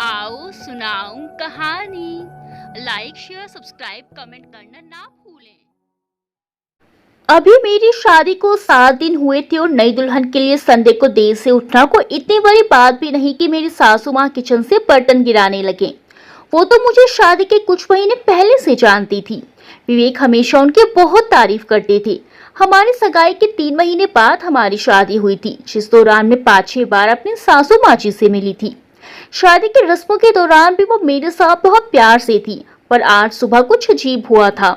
आओ सुनाऊं कहानी। लाइक शेयर सब्सक्राइब कमेंट करना ना भूलें। अभी मेरी शादी को 7 दिन हुए थे और नई दुल्हन के लिए संडे को देर से उठना कोई इतनी बड़ी बात भी नहीं कि मेरी सासू माँ किचन से बर्तन गिराने लगे। वो तो मुझे शादी के कुछ महीने पहले से जानती थी। विवेक हमेशा उनकी बहुत तारीफ करते थे। हमारी सगाई के 3 महीने बाद हमारी शादी हुई थी, जिस दौरान मैं 5-6 बार अपनी सासू माँ जी से मिली थी। शादी की रस्मों के दौरान भी वो मेरे साथ बहुत प्यार से थी, पर आज सुबह कुछ अजीब हुआ था।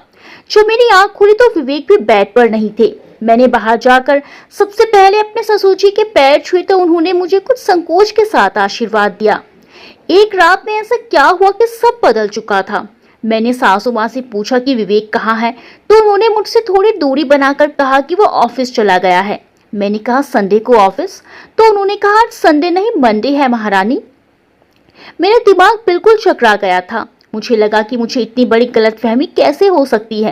जब मेरी आंख खुली तो विवेक भी बेड पर नहीं थे। मैंने बाहर जाकर सबसे पहले अपने ससुर जी के पैर छुए तो उन्होंने मुझे कुछ संकोच के साथ आशीर्वाद दिया। एक रात में ऐसा क्या हुआ कि सब बदल चुका था। मैंने सासू माँ से पूछा कि विवेक कहाँ है, तो उन्होंने मुझसे थोड़ी दूरी बनाकर कहा कि वो ऑफिस चला गया है। मैंने कहा संडे को ऑफिस? तो उन्होंने कहा संडे नहीं मंडे है महारानी। मेरा दिमाग बिल्कुल चकरा गया था। मुझे लगा कि मुझे इतनी बड़ी गलतफहमी कैसे हो सकती है।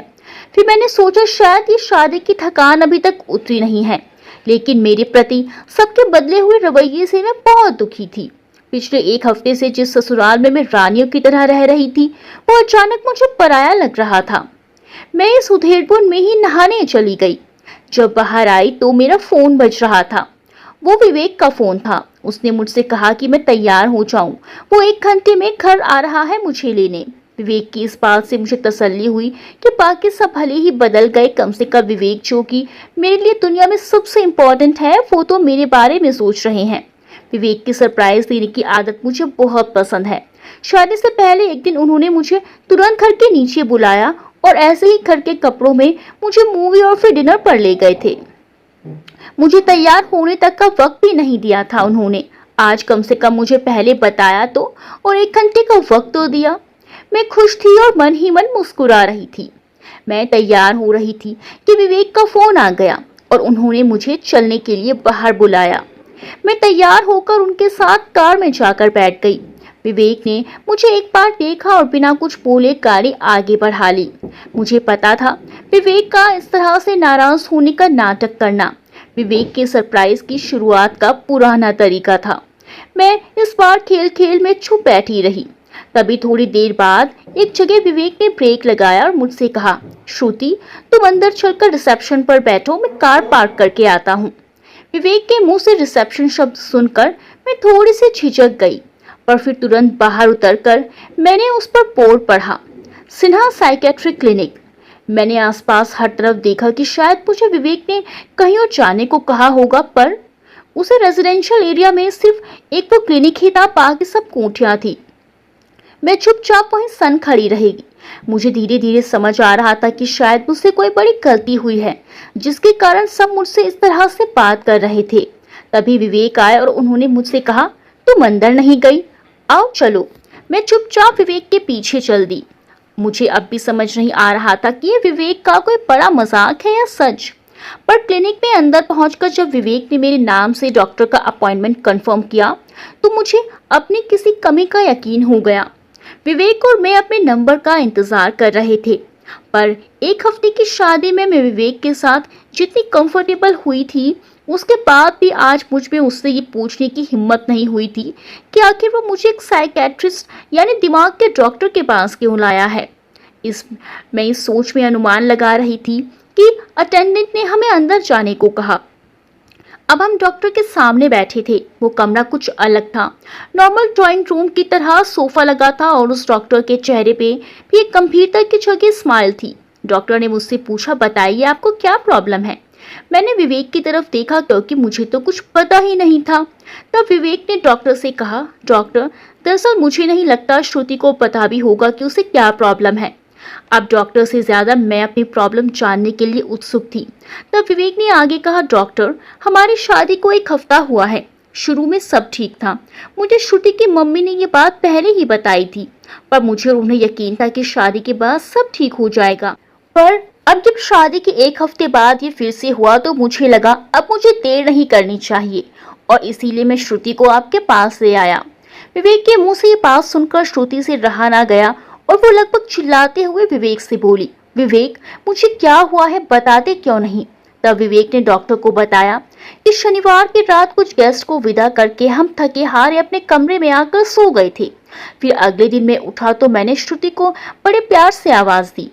फिर मैंने सोचा शायद ये शादी की थकान अभी तक उतरी नहीं है, लेकिन मेरे प्रति सबके बदले हुए रवैये से मैं बहुत दुखी थी। पिछले 1 हफ्ते से जिस ससुराल में मैं रानियों की तरह रह रही थी, वो अचानक मुझे पराया लग रहा था। मैं इस उधेड़पुर में ही नहाने चली गई। जब बाहर आई तो मेरा फोन बज रहा था। वो विवेक का फोन था। उसने मुझसे कहा कि मैं तैयार हो जाऊं, वो 1 घंटे में घर आ रहा है मुझे लेने। विवेक की इस बात से मुझे तसल्ली हुई कि बाकी सब भले ही बदल गए, कम से कम विवेक जो कि मेरे लिए दुनिया में सबसे इम्पोर्टेंट है, वो तो मेरे बारे में सोच रहे हैं। विवेक की सरप्राइज देने की आदत मुझे बहुत पसंद है। शादी से पहले एक दिन उन्होंने मुझे तुरंत घर के नीचे बुलाया और ऐसे ही घर के कपड़ों में मुझे मूवी और फिर डिनर पर ले गए थे। मुझे तैयार होने तक का वक्त भी नहीं दिया था उन्होंने। आज कम से कम मुझे पहले बताया तो, और 1 घंटे का वक्त तो दिया। मैं खुश थी और मन ही मन मुस्कुरा रही थी। मैं तैयार हो रही थी कि विवेक का फोन आ गया और उन्होंने मुझे चलने के लिए बाहर बुलाया। मैं तैयार होकर उनके साथ कार में जाकर बैठ गई। विवेक ने मुझे एक बार देखा और बिना कुछ बोले गाड़ी आगे बढ़ा ली। मुझे पता था विवेक का इस तरह से नाराज होने का नाटक करना विवेक के सरप्राइज की शुरुआत का पुराना तरीका था। मैं इस बार खेल खेल में चुप बैठी रही। तभी थोड़ी देर बाद एक जगह विवेक ने ब्रेक लगाया और मुझसे कहा, श्रुति तुम अंदर चलकर रिसेप्शन पर बैठो, मैं कार पार्क करके आता हूँ। विवेक के मुंह से रिसेप्शन शब्द सुनकर मैं थोड़ी सी झिझक गई, पर फिर तुरंत बाहर उतरकर मैंने उस पर बोर्ड पढ़ा, सिन्हा साइकेट्रिक क्लिनिक। मैंने आसपास हर तरफ देखा कि शायद मुझे विवेक ने कहीं और जाने को कहा होगा, पर उसे रेजिडेंशियल एरिया में सिर्फ एक वो क्लिनिक ही था, बाकी सब कोठियां थी। मैं चुपचाप वहीं सन खड़ी रहेगी। मुझे धीरे धीरे समझ आ रहा था कि शायद मुझसे कोई बड़ी गलती हुई है, जिसके कारण सब मुझसे इस तरह से बात कर रहे थे। तभी विवेक आए और उन्होंने मुझसे कहा, तुम अंदर नहीं गई, आओ चलो। मैं चुपचाप विवेक के पीछे चल दी। मुझे अब भी समझ नहीं आ रहा था कि ये विवेक का कोई बड़ा मजाक है या सच। पर क्लिनिक में अंदर पहुंचकर जब विवेक ने मेरे नाम से डॉक्टर का अपॉइंटमेंट कंफर्म किया तो मुझे अपनी किसी कमी का यकीन हो गया। विवेक और मैं अपने नंबर का इंतजार कर रहे थे, पर 1 हफ्ते की शादी में मैं विवेक के साथ जितनी कंफर्टेबल हुई थी, उसके बाद भी आज मुझ में उससे ये पूछने की हिम्मत नहीं हुई थी कि आखिर वो मुझे एक साइकेट्रिस्ट यानी दिमाग के डॉक्टर के पास क्यों लाया है। मैं इस सोच में अनुमान लगा रही थी कि अटेंडेंट ने हमें अंदर जाने को कहा। अब हम डॉक्टर के सामने बैठे थे। वो कमरा कुछ अलग था। नॉर्मल ड्राइंग रूम की तरह सोफा लगा था और उस डॉक्टर के चेहरे पे भी एक गंभीरता की जगह स्माइल थी। डॉक्टर ने मुझसे पूछा, बताइए आपको क्या प्रॉब्लम है। मैंने विवेक की तरफ देखा क्योंकि मुझे तो कुछ पता ही नहीं था। तब विवेक ने डॉक्टर से कहा, डॉक्टर दरअसल मुझे नहीं लगता श्रुति को पता भी होगा कि उसे क्या प्रॉब्लम है। अब डॉक्टर से ज्यादा मैं अपनी प्रॉब्लम जानने के लिए उत्सुक थी। तब विवेक ने आगे कहा, डॉक्टर हमारी शादी को 1 हफ्ता हुआ है। शुरू में सब ठीक था। मुझे श्रुति की मम्मी ने ये बात पहले ही बताई थी, पर मुझे उन्हें यकीन था कि शादी के बाद सब ठीक हो जाएगा। पर अब जब शादी के 1 हफ्ते बाद ये फिर से हुआ तो मुझे लगा अब मुझे देर नहीं करनी चाहिए, और इसीलिए मैं श्रुति को आपके पास ले आया। विवेक के मुंह से ये बात सुनकर श्रुति से रहा ना गया और वो लगभग चिल्लाते हुए विवेक से बोली, विवेक मुझे क्या हुआ है बताते क्यों नहीं। तब विवेक ने डॉक्टर को बताया कि शनिवार की रात कुछ गेस्ट को विदा करके हम थके हारे अपने कमरे में आकर सो गए थे। फिर अगले दिन मैं उठा तो मैंने श्रुति को बड़े प्यार से आवाज दी,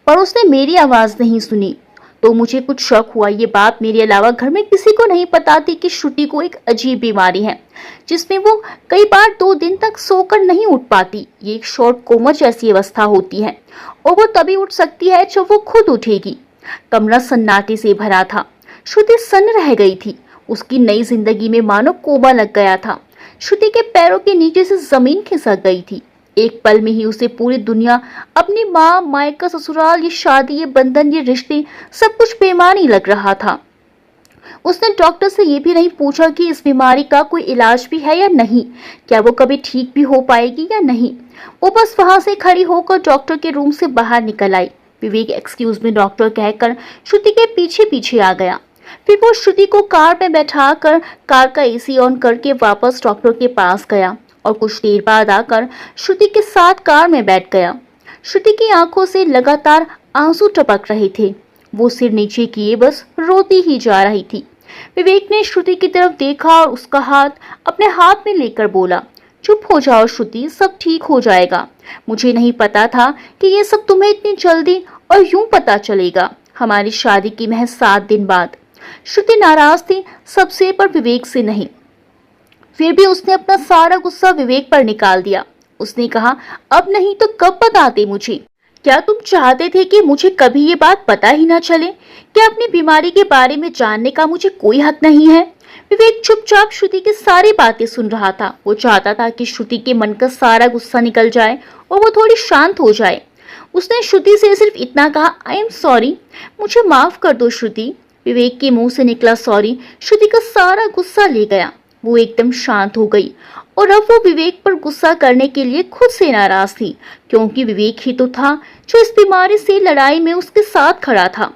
पर उसने मेरी आवाज नहीं सुनी। तो मुझे कुछ शक हुआ। ये बात मेरे अलावा घर में किसी को नहीं पता थी कि श्रुति को एक अजीब बीमारी है जिसमें वो कई बार 2 दिन तक सोकर नहीं उठ पाती। ये एक शॉर्ट कोमा जैसी अवस्था होती है और वो तभी उठ सकती है जब वो खुद उठेगी। कमरा सन्नाटे से भरा था। श्रुति सन्न रह गई थी। उसकी नई जिंदगी में मानो कोमा लग गया था। श्रुति के पैरों के नीचे से जमीन खिसक गई थी। एक पल में ही उसे पूरी दुनिया, अपनी माँ, मायका, ससुराल, ये शादी, ये बंधन, ये रिश्ते, सब कुछ बेमानी लग रहा था। उसने डॉक्टर से ये भी नहीं पूछा कि इस बीमारी का कोई इलाज भी है या नहीं, क्या वो कभी ठीक भी हो पाएगी या नहीं। वो बस वहां से खड़ी होकर डॉक्टर के रूम से बाहर निकल आई। विवेक एक्सक्यूज मी डॉक्टर कहकर श्रुति के पीछे पीछे आ गया। फिर वो श्रुति को कार में बैठाकर कार का एसी ऑन करके वापस डॉक्टर के पास गया और कुछ देर बाद आकर श्रुति के साथ कार में बैठ गया। श्रुति की आंखों से लगातार आंसू टपक रहे थे। वो सिर नीचे किए बस रोती ही जा रही थी। विवेक ने श्रुति की तरफ देखा और उसका हाथ अपने हाथ में लेकर बोला, चुप हो जाओ श्रुति, सब ठीक हो जाएगा। मुझे नहीं पता था कि ये सब तुम्हें इतनी जल्दी और यूं पता चलेगा। हमारी शादी की महज 7 दिन बाद। श्रुति नाराज थी सबसे, पर विवेक से नहीं। फिर भी उसने अपना सारा गुस्सा विवेक पर निकाल दिया। उसने कहा, अब नहीं तो कब बताते मुझे? क्या तुम चाहते थे कि मुझे कभी ये बात पता ही ना चले? क्या अपनी बीमारी के बारे में जानने का मुझे कोई हक नहीं है? विवेक चुपचाप श्रुति की सारी बातें सुन रहा था। वो चाहता था कि श्रुति के मन का सारा गुस्सा निकल जाए और वो थोड़ी शांत हो जाए। उसने श्रुति से सिर्फ इतना कहा, आई एम सॉरी, मुझे माफ कर दो श्रुति। विवेक के मुंह से निकला सॉरी श्रुति का सारा गुस्सा ले गया। वो एकदम शांत हो गई और अब वो विवेक पर गुस्सा करने के लिए खुद से नाराज थी, क्योंकि विवेक ही तो था जो इस बीमारी से लड़ाई में उसके साथ खड़ा था।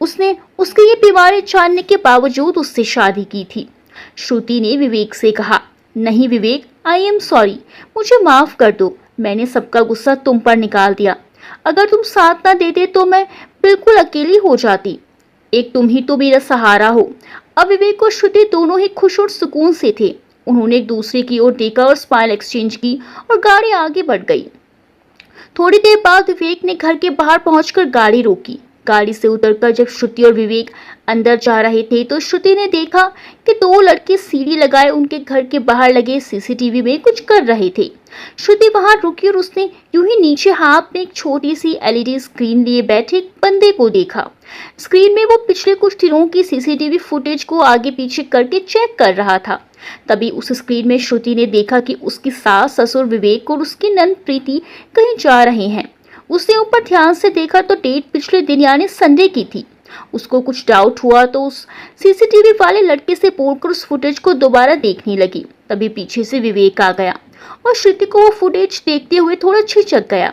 उसने उसकी ये बीमारी जानने के बावजूद उससे शादी की थी। श्रुति ने विवेक से कहा, नहीं विवेक, आई एम सॉरी, मुझे माफ कर दो। मैंने सबका गुस्सा तुम पर निकाल दिया। अगर तुम साथ ना देते तो मैं बिल्कुल अकेली हो जाती। एक तुम ही तो मेरा सहारा हो। अब विवेक और श्रुति दोनों ही खुश और सुकून से थे। उन्होंने एक दूसरे की ओर देखा और स्माइल एक्सचेंज की और गाड़ी आगे बढ़ गई। थोड़ी देर बाद विवेक ने घर के बाहर पहुंचकर गाड़ी रोकी। गाड़ी से उतरकर जब श्रुति और विवेक अंदर जा रहे थे तो श्रुति ने देखा कि 2 लड़के सीढ़ी लगाए उनके घर के बाहर लगे सीसीटीवी में कुछ कर रहे थे। श्रुति वहां रुकी और उसने यूं ही नीचे हाथ में एक छोटी सी एलईडी स्क्रीन लिए बैठे एक बंदे को देखा। स्क्रीन में वो पिछले कुछ दिनों की सीसीटीवी फुटेज को आगे पीछे करके चेक कर रहा था। तभी उस स्क्रीन में श्रुति ने देखा कि उसकी सास, ससुर, विवेक और उसकी नंद प्रीति कहीं जा रहे हैं। उसने ऊपर ध्यान से देखा तो डेट पिछले दिन यानी संडे की थी। उसको कुछ डाउट हुआ तो उस सीसीटीवी वाले लड़के से बोलकर उस फुटेज को दोबारा देखने लगी। तभी पीछे से विवेक आ गया और श्रुति को वो फुटेज देखते हुए थोड़ा झिझक गया।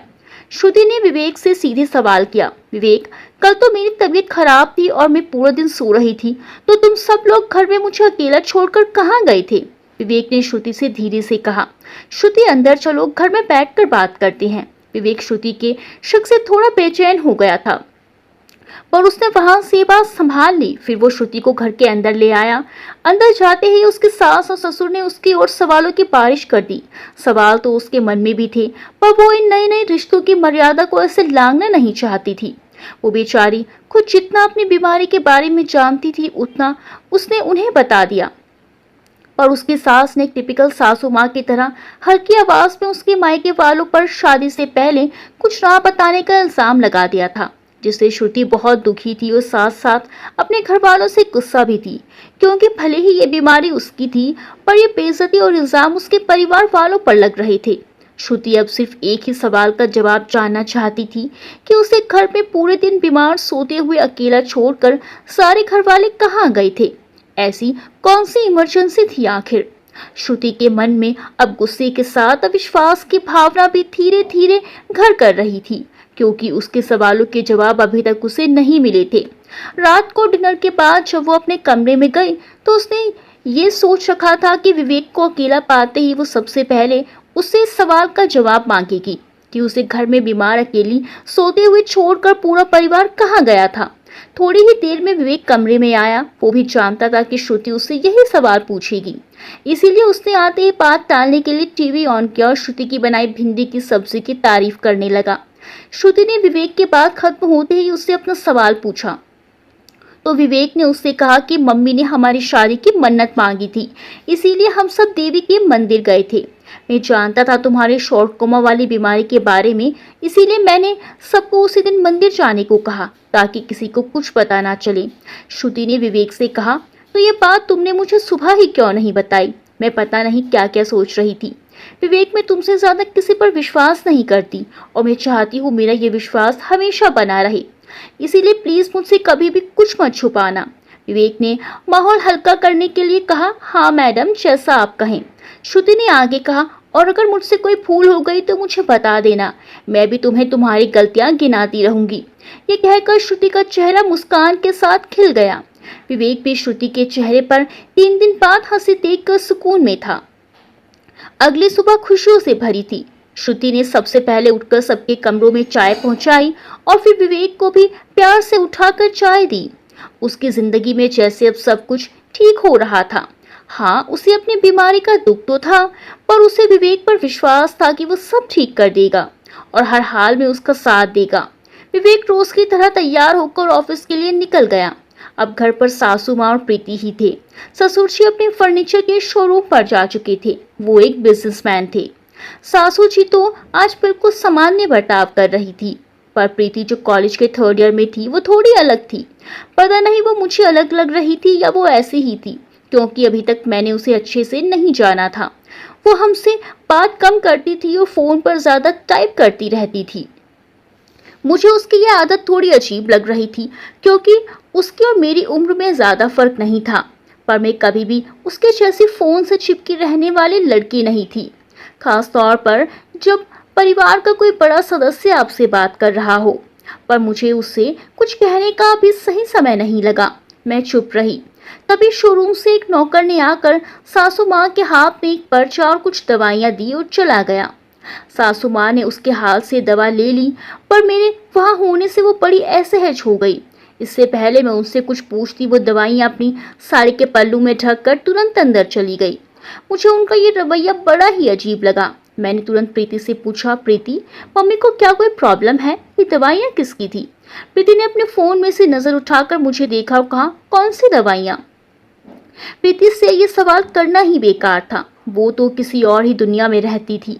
श्रुति ने विवेक से सीधे सवाल किया, विवेक, कल तो मेरी तबीयत खराब थी और मैं पूरा दिन सो रही थी, तो तुम सब लोग घर में मुझे अकेला छोड़कर कहाँ गए थे? विवेक ने श्रुति से धीरे से कहा, श्रुति अंदर चलो, घर में बैठकर बात करते हैं। विवेक श्रुति के शक से थोड़ा बेचैन हो गया था, पर उसने वहां से बात संभाल ली। फिर वो श्रुति को घर के अंदर ले आया। अंदर जाते ही उसके सास और ससुर ने उसकी ओर सवालों की बारिश कर दी। सवाल तो उसके मन में भी थे, पर वो इन नए नए रिश्तों की मर्यादा को ऐसे लांघना नहीं चाहती थी। वो बेचारी खुद जितना अपनी बीमारी के बारे में जानती थी उतना उसने उन्हें बता दिया, पर उसकी सास ने एक टिपिकल सासू माँ की तरह हल्की आवाज में उसके मायके वालों पर शादी से पहले कुछ ना बताने का इल्जाम लगा दिया था, जिससे श्रुति बहुत दुखी थी और साथ साथ अपने घर वालों से गुस्सा भी थी, क्योंकि भले ही ये बीमारी उसकी थी पर ये बेइज्जती और इल्जाम उसके परिवार वालों पर लग रहे थे। श्रुति अब सिर्फ एक ही सवाल का जवाब जानना चाहती थी कि उसे घर में पूरे दिन बीमार सोते हुए अकेला छोड़कर सारे घर वाले कहाँ गए थे? ऐसी कौन सी इमरजेंसी थी आखिर? श्रुति के मन में अब गुस्से के साथ अविश्वास की भावना भी धीरे धीरे घर कर रही थी, क्योंकि उसके सवालों के जवाब अभी तक उसे नहीं मिले थे। रात को डिनर के बाद जब वो अपने कमरे में गई तो उसने ये सोच रखा था कि विवेक को अकेला पाते ही वो सबसे पहले उससे इस सवाल का जवाब मांगेगी कि उसे घर में बीमार अकेली सोते हुए छोड़कर पूरा परिवार कहाँ गया था। थोड़ी ही देर में विवेक कमरे में आया। वो भी जानता था कि श्रुति उससे यही सवाल पूछेगी, इसीलिए उसने आते ही बात टालने के लिए टीवी ऑन किया और श्रुति की बनाई भिंडी की सब्जी की तारीफ करने लगा। श्रुति ने विवेक की बात खत्म होते ही उससे अपना सवाल पूछा तो विवेक ने उससे कहा कि मम्मी ने हमारी शादी की मन्नत मांगी थी, इसीलिए हम सब देवी के मंदिर गए थे। मैं जानता था तुम्हारे शॉर्ट कोमा वाली बीमारी के बारे में, इसीलिए मैंने सबको उसी दिन मंदिर जाने को कहा ताकि किसी को कुछ पता ना चले। श्रुति ने विवेक से कहा, तो ये बात तुमने मुझे सुबह ही क्यों नहीं बताई? मैं पता नहीं क्या क्या सोच रही थी। विवेक, मैं तुमसे ज्यादा किसी पर विश्वास नहीं करती और मैं चाहती हूँ मेरा ये विश्वास हमेशा बना रहे, इसीलिए प्लीज मुझसे कभी भी कुछ मत छुपाना। विवेक ने माहौल हल्का करने के लिए कहा, हाँ मैडम, जैसा आप कहें। श्रुति ने आगे कहा, और अगर मुझसे कोई भूल हो गई तो मुझे बता देना, मैं भी तुम्हें तुम्हारी गलतियां गिनाती रहूंगी। ये कहकर श्रुति का चेहरा मुस्कान के साथ खिल गया। विवेक भी श्रुति के चेहरे पर 3 दिन बाद हंसी देखकर सुकून में था। अगली सुबह खुशियों से भरी थी। श्रुति ने सबसे पहले उठकर सबके कमरों में चाय पहुंचाई और फिर विवेक को भी प्यार से उठाकर चाय दी। उसकी जिंदगी में जैसे अब सब कुछ ठीक हो रहा था। हाँ, उसे अपनी बीमारी का दुख तो था, पर उसे विवेक पर विश्वास था कि वो सब ठीक कर देगा और हर हाल में उसका साथ देगा। विवेक रोज की तरह तैयार होकर ऑफिस के लिए निकल गया। अब घर पर सासू माँ और प्रीति ही थे। ससुर जी अपने फर्नीचर के शोरूम पर जा चुके थे। वो एक बिजनेसमैन थे। सासू जी तो आज बिल्कुल सामान्य बर्ताव कर रही थी, पर प्रीति जो कॉलेज के 3rd ईयर में थी वो थोड़ी अलग थी। पता नहीं वो मुझे अलग लग रही थी या वो ऐसी ही थी, क्योंकि अभी तक मैंने उसे अच्छे से नहीं जाना था। वो हमसे बात कम करती थी और फोन पर ज्यादा टाइप करती रहती थी। मुझे उसकी यह आदत थोड़ी अजीब लग रही थी, क्योंकि उसकी और मेरी उम्र में ज्यादा फर्क नहीं था, पर मैं कभी भी उसके जैसी फोन से चिपकी रहने वाली लड़की नहीं थी, खास तौर पर जब परिवार का कोई बड़ा सदस्य आपसे बात कर रहा हो। पर मुझे उससे कुछ कहने का भी सही समय नहीं लगा। मैं चुप रही। तभी शोरूम से एक नौकर ने आकर सासू माँ के हाथ में एक पर्चा और कुछ दवाइयाँ दी और चला गया। सासू माँ ने उसके हाथ से दवा ले ली, पर मेरे वहाँ होने से वो बड़ी असहज हो गई। इससे पहले मैं उनसे कुछ पूछती, वो दवाइयाँ अपनी साड़ी के पल्लू में ढककर तुरंत अंदर चली गई। मुझे उनका ये रवैया बड़ा ही अजीब लगा। मैंने तुरंत प्रीति से पूछा, प्रीति, मम्मी को क्या कोई प्रॉब्लम है? ये दवाइयाँ किसकी थी? प्रीति ने अपने फोन में से नजर उठाकर मुझे देखा और कहा, कौन सी दवाइयाँ? प्रीति से ये सवाल करना ही बेकार था। वो तो किसी और ही दुनिया में रहती थी।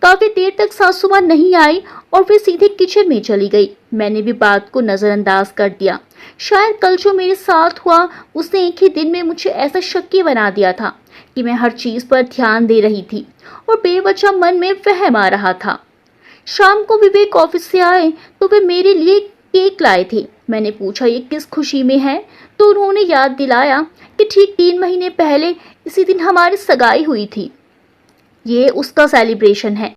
काफी देर तक सासू माँ नहीं आई और फिर सीधे किचन में चली गई। मैंने भी बात को नजरअंदाज कर दिया। शायद कल जो मेरे साथ हुआ उसने एक ही दिन में मुझे ऐसा शक्की बना दिया था कि मैं हर चीज पर ध्यान दे रही थी और बेवजह मन में वहम आ रहा था। शाम को विवेक ऑफिस से आए तो वे मेरे लिए केक लाए थे। मैंने पूछा, ये किस खुशी में है? तो उन्होंने याद दिलाया कि ठीक 3 महीने पहले इसी दिन हमारी सगाई हुई थी। ये उसका सेलिब्रेशन है।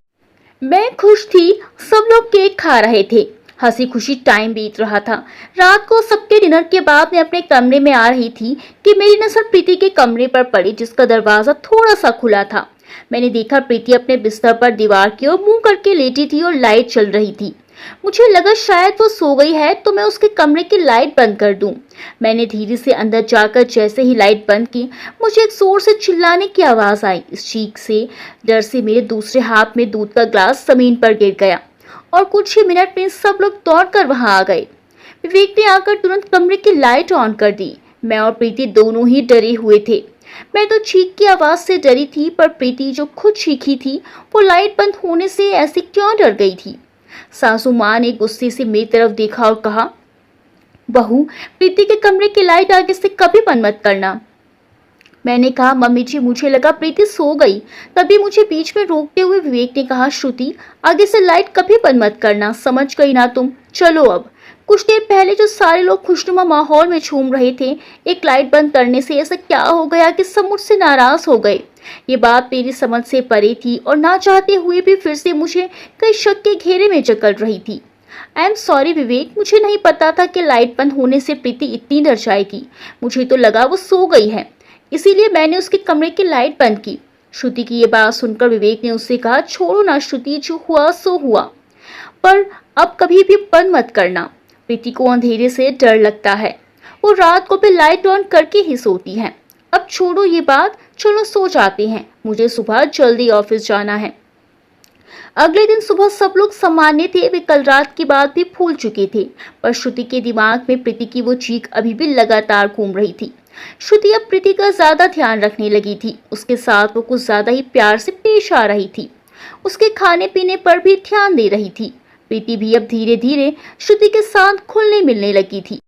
मैं खुश थी। सब लोग केक खा रहे थे। हंसी खुशी टाइम बीत रहा था। रात को सबके डिनर के बाद मैं अपने कमरे में आ रही थी कि मेरी नजर प्रीति के कमरे पर पड़ी, जिसका दरवाजा थोड़ा सा खुला था। मैंने देखा प्रीति अपने बिस्तर पर दीवार की ओर मुंह करके लेटी थी और लाइट चल रही थी। मुझे लगा शायद वो सो गई है तो मैं उसके कमरे की लाइट बंद कर दूं। मैंने धीरे से अंदर जाकर जैसे ही लाइट बंद की, मुझे एक जोर से चिल्लाने की आवाज आई। इस चीख से डर से मेरे दूसरे हाथ में दूध का ग्लास जमीन पर गिर गया और कुछ ही मिनट में सब लोग दौड़कर वहां आ गए। विवेक ने आकर तुरंत कमरे की लाइट ऑन कर दी। मैं और प्रीति दोनों ही डरे हुए थे। मैं तो चीख की आवाज से डरी थी, पर प्रीति जो खुद चीखी थी वो लाइट बंद होने से ऐसी क्यों डर गई थी? सासू माँ ने गुस्से से मेरी तरफ देखा और कहा, बहू, प्रीति के कमरे की लाइट आगे से कभी बंद मत करना। मैंने कहा, मम्मी जी, मुझे लगा प्रीति सो गई। तभी मुझे बीच में रोकते हुए विवेक ने कहा, श्रुति, आगे से लाइट कभी बंद मत करना, समझ गई ना तुम? चलो अब। कुछ देर पहले जो सारे लोग खुशनुमा माहौल में झूम रहे थे, एक लाइट बंद करने से ऐसा क्या हो गया कि सब मुझसे नाराज हो गए? ये बात मेरी समझ से परे थी और ना चाहते हुए भी फिर से मुझे कई शक के घेरे में जकड़ रही थी। आई एम सॉरी विवेक, मुझे नहीं पता था कि लाइट बंद होने से प्रीति इतनी डर जाएगी। मुझे तो लगा वो सो गई है, इसीलिए मैंने उसके कमरे की लाइट बंद की। श्रुति की ये बात सुनकर विवेक ने उससे कहा, छोड़ो ना श्रुति, जो हुआ सो हुआ, पर अब कभी भी बंद मत करना। प्रीति को अंधेरे से डर लगता है। वो रात को भी लाइट ऑन करके ही सोती है। अब छोड़ो ये बात, चलो सो जाते हैं, मुझे सुबह जल्दी ऑफिस जाना है। अगले दिन सुबह सब लोग सामान्य थे। वे कल रात की बात भी भूल चुके थे, पर श्रुति के दिमाग में प्रीति की वो चीख अभी भी लगातार घूम रही थी। श्रुति अब प्रीति का ज्यादा ध्यान रखने लगी थी। उसके साथ वो कुछ ज्यादा ही प्यार से पेश आ रही थी। उसके खाने पीने पर भी ध्यान दे रही थी। प्रीति भी अब धीरे धीरे श्रुति के साथ खुलने मिलने लगी थी।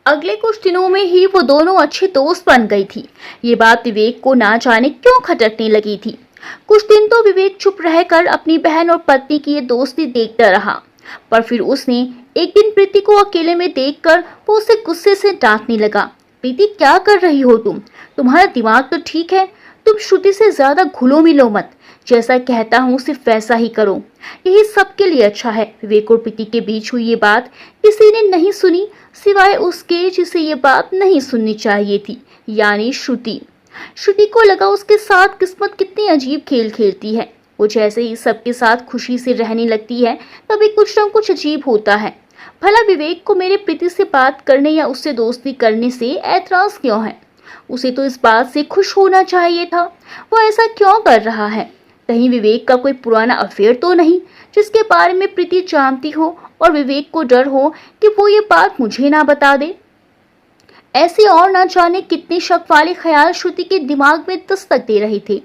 अगले कुछ दिनों में ही वो दोनों अच्छे दोस्त बन गई थी। ये बात विवेक को ना जाने क्यों खटकने लगी थी। कुछ दिन तो विवेक चुप रहकर अपनी बहन और पत्नी की ये दोस्ती देखता रहा, पर फिर उसने एक दिन प्रीति को अकेले में देखकर वो उसे गुस्से से डांटने लगा। प्रीति, क्या कर रही हो तुम? तुम्हारा दिमाग तो ठीक है। तुम श्रुति से ज्यादा घुलो मिलो मत। जैसा कहता हूँ सिर्फ वैसा ही करो, यही सबके लिए अच्छा है। विवेक और प्रीति के बीच हुई ये बात किसी ने नहीं सुनी सिवाय उसके जिसे ये बात नहीं सुननी चाहिए थी, यानी श्रुति। श्रुति को लगा उसके साथ किस्मत कितनी अजीब खेल खेलती है। वो जैसे ही सबके साथ खुशी से रहने लगती है तभी कुछ न कुछ अजीब होता है। भला विवेक को मेरे प्रीति से बात करने या उससे दोस्ती करने से ऐतराज क्यों है? उसे तो इस बात से खुश होना चाहिए था। वो ऐसा क्यों कर रहा है? कहीं विवेक का कोई पुराना अफेयर तो नहीं जिसके बारे में प्रीति जानती हो और विवेक को डर हो कि वो ये बात मुझे ना बता दे। ऐसे और ना जाने कितने शक वाले ख्याल श्रुति के दिमाग में दस्तक दे रहे थे,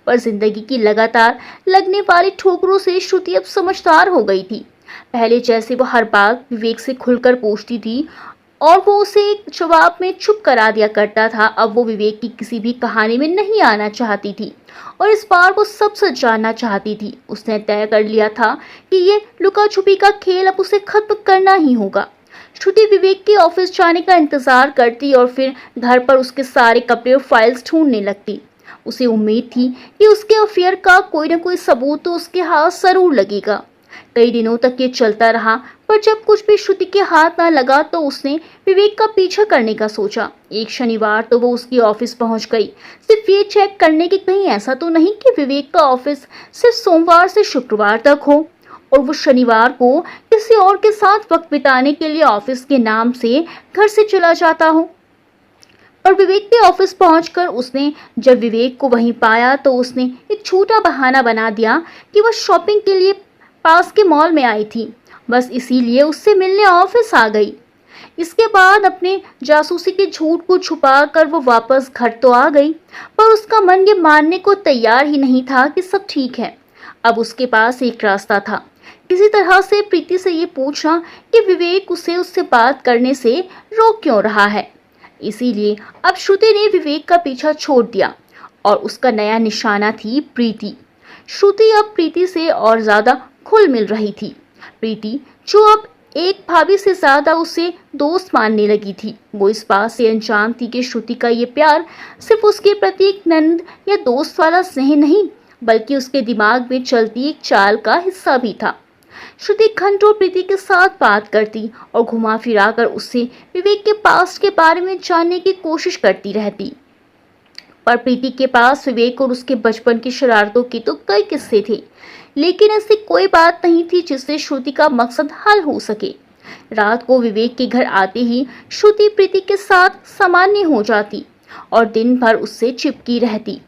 पर जिंदगी की लगातार लगने वाली ठोकरों से श्रुति अब समझदार हो गई थी। पहले जैसे वो हर बात विवेक से खुलकर पूछती थी और वो उसे एक जवाब में चुप करा दिया करता था, अब वो विवेक की किसी भी कहानी में नहीं आना चाहती थी और इस बार वो सब सच जानना चाहती थी। उसने तय कर लिया था कि ये लुका छुपी का खेल अब उसे खत्म करना ही होगा। श्रुति विवेक के ऑफिस जाने का इंतजार करती और फिर घर पर उसके सारे कपड़े और फाइल्स ढूंढने लगती। उसे उम्मीद थी कि उसके अफेयर का कोई न कोई सबूत तो उसके हाथ जरूर लगेगा। कई दिनों तक ये चलता रहा, पर जब कुछ भी श्रुति के हाथ न लगा तो उसने विवेक का पीछा करने का सोचा। एक शनिवार तो वो उसकी ऑफिस पहुंच गई, सिर्फ ये चेक करने की कहीं ऐसा तो नहीं कि विवेक का ऑफिस सिर्फ सोमवार से शुक्रवार तक हो और वो शनिवार को किसी और के साथ वक्त बिताने के लिए ऑफिस के नाम से घर से चला जाता हो। और विवेक के ऑफिस पहुंचकर उसने जब विवेक को वहीं पाया तो उसने एक छोटा बहाना बना दिया कि वह शॉपिंग के लिए पास के मॉल में आई थी, बस इसीलिए उससे मिलने ऑफिस आ गई। इसके बाद अपने जासूसी के झूठ को छुपाकर वो वापस घर तो आ गई, पर उसका मन ये मानने को तैयार ही नहीं था कि सब ठीक है। अब उसके पास एक रास्ता था, किसी तरह से प्रीति से ये पूछना कि विवेक उससे बात करने से रोक क्यों रहा है। इसीलिए अब श्रुति ने विवेक का पीछा छोड़ दिया और उसका नया निशाना थी प्रीति। श्रुति अब प्रीति से और ज्यादा खुल मिल रही थी। प्रीति जो अब एक भाभी से ज्यादा उसे दोस्त मानने लगी थी, वो इस बात से अनजान थी कि श्रुति का ये प्यार सिर्फ उसके प्रति एक नंद या दोस्त वाला स्नेह नहीं, बल्कि उसके दिमाग में चलती एक चाल का हिस्सा भी था। श्रुति घंटों प्रीति के साथ बात करती और घुमा फिरा कर उससे विवेक के पास्ट के बारे में जानने की कोशिश करती रहती, पर प्रीति के पास विवेक और उसके बचपन की शरारतों के तो कई किस्से थे, लेकिन ऐसी कोई बात नहीं थी जिससे श्रुति का मकसद हल हो सके। रात को विवेक के घर आते ही श्रुति प्रीति के साथ सामान्य हो जाती और दिन भर उससे चिपकी रहती।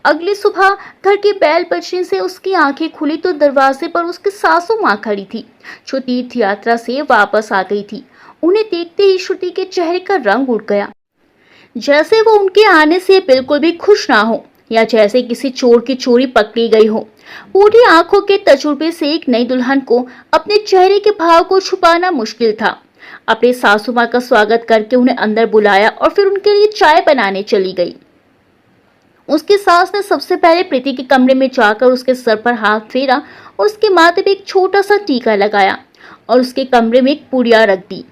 अगली सुबह घर की बैल बजने से उसकी आंखें खुली तो दरवाजे पर उसकी सासू माँ खड़ी थी, जो तीर्थ यात्रा से वापस आ गई थी। उन्हें देखते ही श्रुति के चेहरे का रंग उड़ गया, जैसे वो उनके आने से बिल्कुल भी खुश ना हो या जैसे किसी चोर की चोरी पकड़ी गई हो। पूरी आंखों के तजुर्बे से एक नई दुल्हन को अपने चेहरे के भाव को छुपाना मुश्किल था। अपने सासू माँ का स्वागत करके उन्हें अंदर बुलाया और फिर उनके लिए चाय बनाने चली गई। उसकी सास ने सबसे पहले प्रीति के कमरे में जाकर उसके सर पर हाथ फेरा और उसके माथे पे एक छोटा सा टीका लगाया और उसके कमरे में एक पुड़िया रख दी।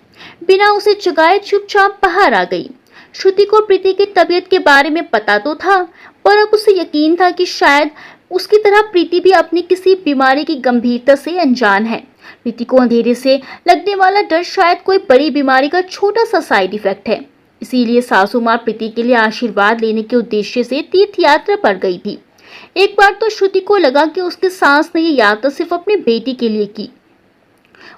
बिना उसे जगाए चुपचाप बाहर आ गई। श्रुति को प्रीति की तबीयत के बारे में पता तो था, पर अब उसे यकीन था कि शायद उसकी तरह प्रीति भी अपनी किसी बीमारी की गंभीरता से अनजान है। प्रीति को अंधेरे से लगने वाला डर शायद कोई बड़ी बीमारी का छोटा सा साइड इफेक्ट है। इसीलिए सासू माँ प्रीति के लिए आशीर्वाद लेने के उद्देश्य से तीर्थ यात्रा पर गई थी। एक बार तो श्रुति को लगा कि उसकी सास ने ये यात्रा सिर्फ अपनी बेटी के लिए की।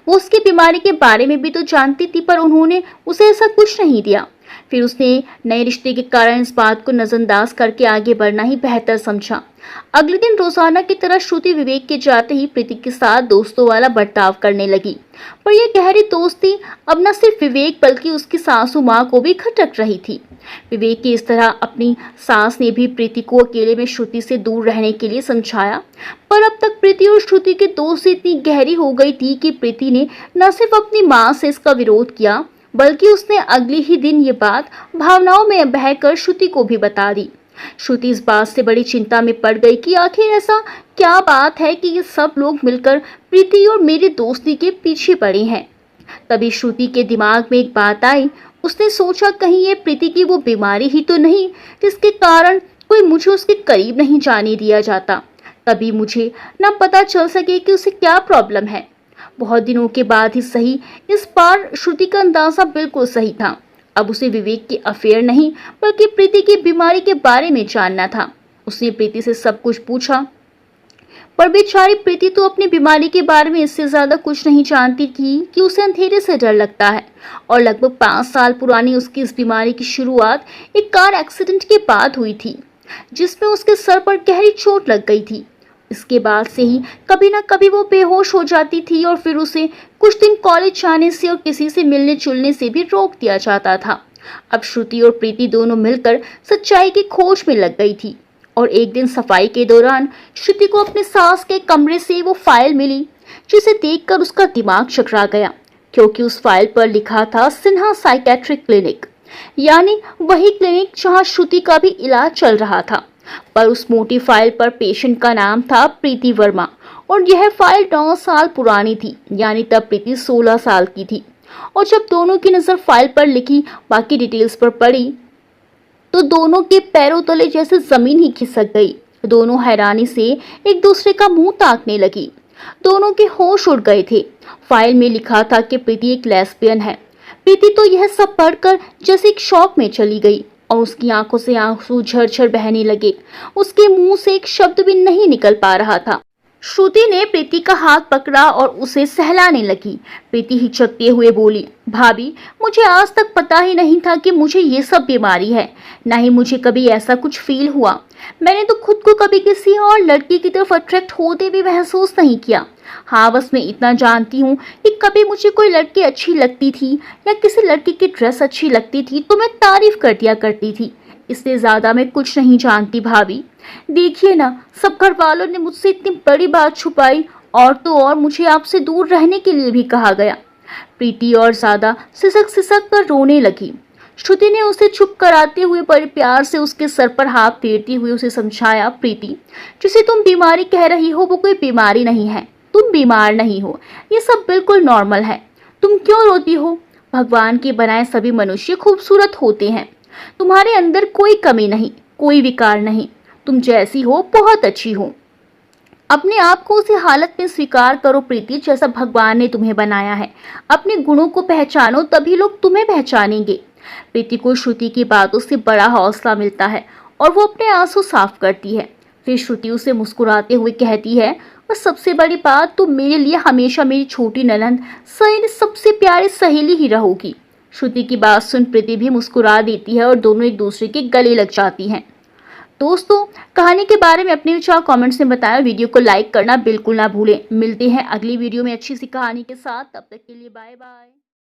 वो उसकी बीमारी के बारे में भी तो जानती थी, पर उन्होंने उसे ऐसा कुछ नहीं दिया। फिर उसने नए रिश्ते के कारण इस बात को नजरअंदाज करके आगे बढ़ना ही बेहतर समझा। अगले दिन रोजाना की तरह श्रुति विवेक के जाते ही प्रीति के साथ दोस्तों वाला बर्ताव करने लगी। पर यह गहरी दोस्ती अब न सिर्फ विवेक बल्कि उसकी सासू माँ को भी खटक रही थी। विवेक की इस तरह अपनी सास ने भी प्रीति को अकेले में श्रुति से दूर रहने के लिए समझाया, पर अब तक प्रीति और श्रुति की दोस्ती इतनी गहरी हो गई थी कि प्रीति ने न सिर्फ अपनी माँ से इसका विरोध किया, बल्कि उसने अगले ही दिन ये बात भावनाओं में बहकर श्रुति को भी बता दी। श्रुति इस बात से बड़ी चिंता में पड़ गई कि आखिर ऐसा क्या बात है कि ये सब लोग मिलकर प्रीति और मेरी दोस्ती के पीछे पड़े हैं। तभी श्रुति के दिमाग में एक बात आई। उसने सोचा कहीं ये प्रीति की वो बीमारी ही तो नहीं जिसके कारण कोई मुझे उसके करीब नहीं जाने दिया जाता। तभी मुझे न पता चल सके कि उसे क्या प्रॉब्लम है। बहुत दिनों के बाद ही सही, इस बार श्रुति का अंदाजा बिल्कुल सही था। अब उसे विवेक के अफेयर नहीं बल्कि प्रीति की बीमारी के बारे में जानना था। उसने प्रीति से सब कुछ पूछा, पर बेचारी प्रीति तो अपनी बीमारी के बारे में इससे ज्यादा कुछ नहीं जानती थी कि उसे अंधेरे से डर लगता है। और लगभग 5 साल पुरानी उसकी इस बीमारी की शुरुआत एक कार एक्सीडेंट के बाद हुई थी, जिसमें उसके सर पर गहरी चोट लग गई थी। इसके बाद से ही कभी ना कभी वो बेहोश हो जाती थी और फिर उसे कुछ दिन कॉलेज जाने से और किसी से मिलने जुलने से भी रोक दिया जाता था। अब श्रुति और प्रीति दोनों मिलकर सच्चाई की खोज में लग गई थी। और एक दिन सफाई के दौरान श्रुति को अपने सास के कमरे से वो फाइल मिली, जिसे देखकर उसका दिमाग चकरा गया, क्योंकि उस फाइल पर लिखा था सिन्हा साइकेट्रिक क्लिनिक, यानी वही क्लिनिक जहां श्रुति का भी इलाज चल रहा था। पर उस मोटी फाइल पर पेशेंट का नाम था प्रीति वर्मा और यह फाइल 9 साल पुरानी थी, यानी तब प्रीति 16 साल की थी। और जब दोनों की नजर फाइल पर लिखी बाकी डिटेल्स पर पड़ी तो दोनों के पैरों तले जैसे जमीन ही खिसक गई। दोनों हैरानी से एक दूसरे का मुंह ताकने लगी। दोनों के होश उड़ गए थे। फाइल में लिखा था कि प्रीति एक लेस्बियन है। प्रीति तो यह सब पढ़कर जैसे एक शॉक में चली गई और उसकी आंखों से आंसू झरझर बहने लगे। उसके मुंह से एक शब्द भी नहीं निकल पा रहा था। श्रुति ने प्रीति का हाथ पकड़ा और उसे सहलाने लगी। प्रीति हिचकते हुए बोली, भाभी, मुझे आज तक पता ही नहीं था कि मुझे ये सब बीमारी है। ना ही मुझे कभी ऐसा कुछ फील हुआ। मैंने तो खुद को कभी किसी और लड़की की तरफ अट्रैक्ट होते भी महसूस नहीं किया। हाँ, बस मैं इतना जानती हूँ कि कभी मुझे कोई लड़की अच्छी लगती थी या किसी लड़की की ड्रेस अच्छी लगती थी तो मैं तारीफ कर दिया करती थी। इससे ज्यादा मैं कुछ नहीं जानती भाभी। देखिए ना, सब घर वालों ने मुझसे इतनी बड़ी बात छुपाई और तो और मुझे आपसे दूर रहने के लिए भी कहा गया। प्रीति और ज्यादा सिसक सिसक कर रोने लगी। श्रुति ने उसे चुप कराते हुए बड़े प्यार से उसके सर पर हाथ फेरती हुए उसे समझाया, प्रीति, जिसे तुम बीमारी कह रही हो वो कोई बीमारी नहीं है। तुम बीमार नहीं हो, ये सब बिल्कुल नॉर्मल है। तुम क्यों रोती हो? भगवान के बनाए सभी मनुष्य खूबसूरत होते हैं। तुम्हारे अंदर कोई कमी नहीं, कोई विकार नहीं। तुम जैसी हो बहुत अच्छी हो। अपने आप को उसी हालत में स्वीकार करो प्रीति, जैसा भगवान ने तुम्हें बनाया है। अपने गुणों को पहचानो, तभी लोग तुम्हें पहचानेंगे। प्रीति को श्रुति की बातों से बड़ा हौसला मिलता है और वो अपने आंसू साफ करती है। फिर श्रुति उसे मुस्कुराते हुए कहती है, और सबसे बड़ी बात, तुम मेरे लिए हमेशा मेरी छोटी ननंद सही सबसे प्यारी सहेली ही रहोगी। श्रुति की बात सुन प्रीति भी मुस्कुरा देती है और दोनों एक दूसरे के गले लग जाती हैं। दोस्तों, कहानी के बारे में अपने विचार कमेंट्स में बताएं। वीडियो को लाइक करना बिल्कुल ना भूलें। मिलते हैं अगली वीडियो में अच्छी सी कहानी के साथ। तब तक के लिए बाय बाय।